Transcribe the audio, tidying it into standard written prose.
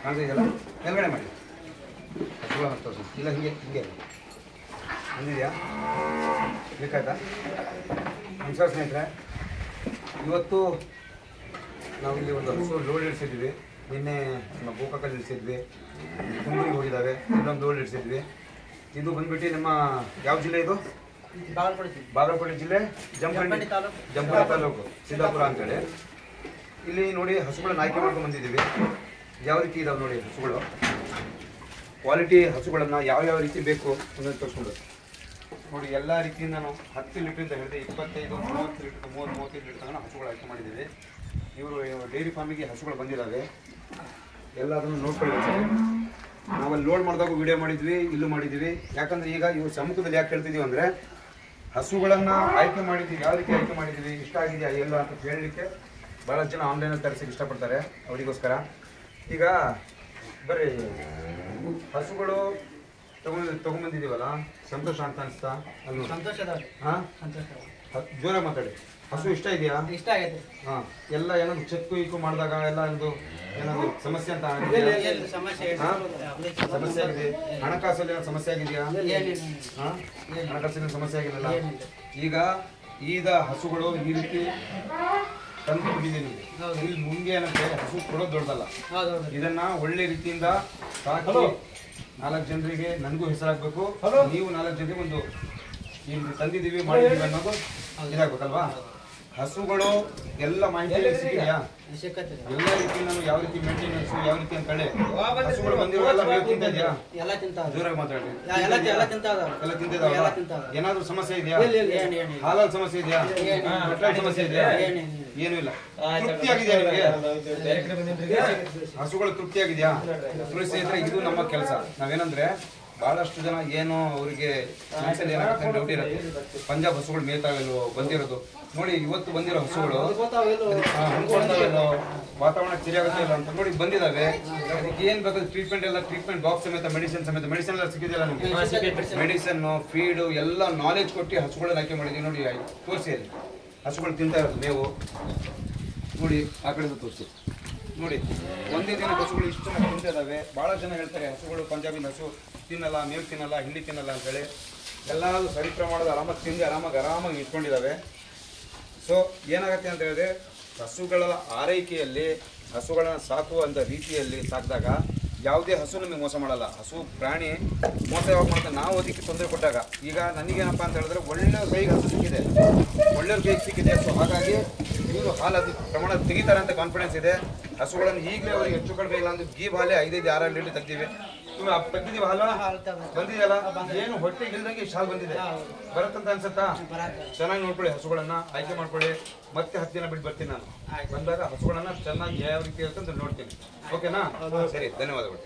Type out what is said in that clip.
ಕಾಣಿಸಿದೆಯಲ್ಲ ಮೇಲ್ಗಡೆ ಮಾಡಿ ಹಸುಗಳ ತೋರಿಸಿ ಇಲ್ಲ ಹಿಂಗೆ ಹಿಂಗೆ ಬಂದಿದೆಯಾ ಬೇಕಾಯ್ತಾ ನಮಸ್ಕಾರ ಸ್ನೇಹಿತರೆ ಇವತ್ತು ನಾವು ಇಲ್ಲಿ ಒಂದು ಹಸು ಲೋಡ್ ಇಳಿಸಿದ್ವಿ ನಿನ್ನೆ ನಮ್ಮ ಗೋಕಾಕಲ್ಲಿ ಇಳಿಸಿದ್ವಿ ಕುಂಬೂರಿಗೆ ಹೋಗಿದ್ದಾವೆ ಇನ್ನೊಂದು ಲೋಡ್ ಇಳಿಸಿದ್ವಿ ಇದು ಬಂದ್ಬಿಟ್ಟು ನಮ್ಮ ಯಾವ ಜಿಲ್ಲೆ ಇದು ಬಾಗಲಕೋಟೆ ಜಿಲ್ಲೆ ಜಮಖಂಡಿ ತಾಲೂಕು ಸಿದ್ದಾಪುರ ಅಂತೇಳಿ ಇಲ್ಲಿ ನೋಡಿ ಹಸುಗಳನ್ನ ಆಯ್ಕೆ ಮಾಡ್ಕೊಂಡು ಬಂದಿದ್ದೀವಿ ಯಾವ ರೀತಿ ಇದಾವೆ ನೋಡಿ ಹಸುಗಳು ಕ್ವಾಲಿಟಿ ಹಸುಗಳನ್ನು ಯಾವ್ಯಾವ ರೀತಿ ಬೇಕು ಅನ್ನೋದು ತೋರಿಸ್ಕೊಂಡು ನೋಡಿ ಎಲ್ಲ ರೀತಿಯಿಂದ ನಾವು 10 ಲೀಟ್ರಿಂದ ಹಿಡಿದು 25 30 ಲೀಟ್ರ್ 35 ಲೀಟ್ರ್ ತನಕ ಹಸುಗಳು ಆಯ್ಕೆ ಮಾಡಿದ್ದೀವಿ ಇವರು ಡೈರಿ ಫಾರ್ಮಿಗೆ ಹಸುಗಳು ಬಂದಿದ್ದಾವೆ ಎಲ್ಲ ಅದನ್ನು ನೋಡ್ಕೊಳ್ಳಿ ನಾವಲ್ಲಿ ಲೋಡ್ ಮಾಡಿದಾಗ ವಿಡಿಯೋ ಮಾಡಿದ್ವಿ ಇಲ್ಲೂ ಮಾಡಿದ್ವಿ ಯಾಕಂದರೆ ಈಗ ಇವ್ರು ಸಮ್ಮುಖದಲ್ಲಿ ಯಾಕೆ ಹೇಳ್ತಿದ್ದೀವಿ ಅಂದರೆ ಹಸುಗಳನ್ನು ಆಯ್ಕೆ ಮಾಡಿದ್ದೀವಿ ಯಾವ ರೀತಿ ಆಯ್ಕೆ ಮಾಡಿದ್ದೀವಿ ಇಷ್ಟ ಆಗಿದೆಯಾ ಎಲ್ಲ ಅಂತ ಹೇಳಲಿಕ್ಕೆ ಭಾಳ ಜನ ಆನ್ಲೈನಲ್ಲಿ ತರಿಸೋಕ್ಕೆ ಇಷ್ಟಪಡ್ತಾರೆ ಅವರಿಗೋಸ್ಕರ ಈಗ ಬರೀ ಹಸುಗಳು ತಗೊಂಡ್ಬಂದಿದ್ದೀವಲ್ಲ ಸಂತೋಷ ಅಂತ ಅನಿಸ್ತಾ ಅದು ಹಾಂ ಜೋರಾಗಿ ಮಾತಾಡಿ ಹಸು ಇಷ್ಟ ಇದೆಯಾ ಇಷ್ಟ ಆಗೈತೆ ಹಾಂ ಎಲ್ಲ ಏನಾದ್ರು ಚೆಕ್ಕು ಇಕ್ಕು ಮಾಡಿದಾಗ ಎಲ್ಲ ಒಂದು ಏನಾದ್ರು ಸಮಸ್ಯೆ ಅಂತ ಸಮಸ್ಯೆ ಆಗಿದೆ ಹಣಕಾಸಲ್ಲಿ ಏನೋ ಸಮಸ್ಯೆ ಆಗಿದೆಯಾ ಹಾಂ ಹಣಕಾಸಿನ ಸಮಸ್ಯೆ ಆಗಿಲ್ಲ ಈಗ ಹಸುಗಳು ಈ ರೀತಿ ತಂದು ಬಿಟ್ಟಿದ್ದೀನಿ ಇಲ್ಲಿ ಮುಂದೆ ಏನಂತೆ ಹಸು ಕೊಡೋದು ದೊಡ್ಡದಲ್ಲ ಇದನ್ನ ಒಳ್ಳೆ ರೀತಿಯಿಂದ ಸಾಕಿ 4 ಜನರಿಗೆ ನನಗೂ ಹೆಸರಾಗಬೇಕು ನೀವು 4 ಜನರಿಗೆ ಒಂದು ಇಲ್ಲಿ ತಂದಿದ್ದೀವಿ ಮಾಡಿದ್ದೀವಿ ಅನ್ನೋದು ಇದಾಗಬೇಕಲ್ವಾ ಹಸುಗಳು ಎಲ್ಲ ಮಾಹಿತಿ ಸಿಕ್ಕಿದೆಯಾ ಎಲ್ಲ ರೀತಿ ನಾನು ಯಾವ ರೀತಿ ಮೇಂಟೆನೆನ್ಸ್ ಯಾವ ರೀತಿ ಅಂತ ಹೇಳಿ ಹಸುಗಳು ಬಂದಿರೋಲ್ಲ ಮೇವು ತಿಂತಾ ಇದೆಯಾ ಜೋರಾಗಿ ಮಾತಾಡಿ ಎಲ್ಲ ತಿಂತಿದಾವ ಏನಾದ್ರು ಸಮಸ್ಯೆ ಇದೆಯಾ ಹಾಲಲ್ಲಿ ಸಮಸ್ಯೆ ಇದೆಯಾ ಸಮಸ್ಯೆ ಇದೆಯಾ ಏನೂ ಇಲ್ಲ ತೃಪ್ತಿಯಾಗಿದೆಯಾ ನಿಮಗೆ ಹಸುಗಳು ತೃಪ್ತಿಯಾಗಿದೆಯಾ ಸ್ನೇಹಿತರೆ ಇದು ನಮ್ಮ ಕೆಲಸ ನಾವೇನಂದ್ರೆ ಬಹಳಷ್ಟು ಜನ ಏನೋ ಅವರಿಗೆ ಮನಸ್ಸಲ್ಲಿ ಏನಾಗುತ್ತೆ ಡೌಟ್ ಇರುತ್ತೆ ಪಂಜಾಬ್ ಹಸುಗಳು ಮೇಯ್ತಾವಿಲ್ಲೋ ಬಂದಿರೋದು ನೋಡಿ ಇವತ್ತು ಬಂದಿರೋ ಹಸುಗಳು ಅನ್ಕೊಳ್ತಾವಿಲ್ಲೋ ವಾತಾವರಣ ಸರಿಯಾಗುತ್ತೆ ಇಲ್ಲ ಅಂತ ನೋಡಿ ಬಂದಿದ್ದಾವೆ ಅದಕ್ಕೆ ಏನು ಬೇಕಾದ್ರೆ ಟ್ರೀಟ್ಮೆಂಟ್ ಬಾಕ್ಸ್ ಸಮೇತ ಮೆಡಿಸಿನ್ ಎಲ್ಲ ಸಿಕ್ಕಿದೆಯಲ್ಲ ನಿಮಗೆ ಮೆಡಿಸನ್ನು ಫೀಡು ಎಲ್ಲ ನಾಲೆಜ್ ಕೊಟ್ಟು ಹಸುಗಳನ್ನ ಆಯ್ಕೆ ಮಾಡಿದ್ದೀವಿ ನೋಡಿ ತೋರಿಸಿ ಅಲ್ಲಿ ಹಸುಗಳು ತಿಂತಾ ಇರೋದು ಮೇವು ನೋಡಿ ಆ ಕಡೆ ತೋರಿಸಿ ನೋಡಿ ಒಂದೇ ದಿನ ಹಸುಗಳು ಇಷ್ಟು ಜನ ತಿಂತಾ ಇದ್ದಾವೆ ಭಾಳ ಜನ ಹೇಳ್ತಾರೆ ಹಸುಗಳು ಪಂಜಾಬಿ ಹಸು ತಿನ್ನಲ್ಲ ಮೇವು ತಿನ್ನಲ್ಲ ಹಿಂಡಿ ತಿನ್ನಲ್ಲ ಅಂತೇಳಿ ಎಲ್ಲರೂ ಸರಿ ಪ್ರಮಾಣದ ಆರಾಮಾಗಿ ತಿಂದು ಆರಾಮಾಗಿ ಇಟ್ಕೊಂಡಿದ್ದಾವೆ ಸೊ ಏನಾಗುತ್ತೆ ಅಂತ ಹೇಳಿದ್ರೆ ಹಸುಗಳ ಆರೈಕೆಯಲ್ಲಿ ಹಸುಗಳನ್ನು ಸಾಕುವಂಥ ರೀತಿಯಲ್ಲಿ ಸಾಕಿದಾಗ ಯಾವುದೇ ಹಸು ನಮಗೆ ಮೋಸ ಮಾಡಲ್ಲ ಹಸು ಪ್ರಾಣಿ ಮೋಸ ಯಾವಾಗ ಮಾಡ್ತಾರೆ ನಾವು ಅದಕ್ಕೆ ತೊಂದರೆ ಕೊಟ್ಟಾಗ ಈಗ ನನಗೇನಪ್ಪ ಅಂತ ಹೇಳಿದ್ರೆ ಒಳ್ಳೆಯ ಕೈಗೆ ಹಸು ಸಿಕ್ಕಿದೆ ಒಳ್ಳೆಯವ್ರ ಕೈಗೆ ಸಿಕ್ಕಿದೆ ಸೊ ಹಾಗಾಗಿ ಇವರು ಹಾಲು ಅದು ಪ್ರಮಾಣ ತೆಗಿತಾರೆ ಅಂತ ಕಾನ್ಫಿಡೆನ್ಸ್ ಇದೆ ಹಸುಗಳನ್ನು ಈಗಲೇ ಅವ್ರಿಗೆ ಹೆಚ್ಚು ಕಡಿಮೆ ಇಲ್ಲ ಅಂದ್ರೆ ಗೀ ಹಾಲೆ 5-6 ಲೀಟರ್ ತೆಗ್ತೀವಿ ತೆಗ್ದಿದ್ದೀವಿ ಹಾಲು ಬಂದಿದೆಯಲ್ಲ ಏನು ಹೊಟ್ಟೆಗೆ ಇಲ್ದಂಗೆ ಇಷ್ಟು ಹಾಲು ಬಂದಿದೆ ಬರುತ್ತಂತ ಅನ್ಸುತ್ತಾ ಚೆನ್ನಾಗಿ ನೋಡ್ಕೊಳ್ಳಿ ಹಸುಗಳನ್ನ ಆಯ್ಕೆ ಮಾಡ್ಕೊಳ್ಳಿ ಮತ್ತೆ 10 ದಿನ ಬಿಟ್ಟು ಬರ್ತೀನಿ ನಾನು ಬಂದಾಗ ಹಸುಗಳನ್ನ ಚೆನ್ನಾಗಿ ಯಾವ ರೀತಿ ಇರುತ್ತೆ ಅಂತ ನೋಡ್ತೀನಿ ಓಕೆನಾ ಸರಿ ಧನ್ಯವಾದಗಳು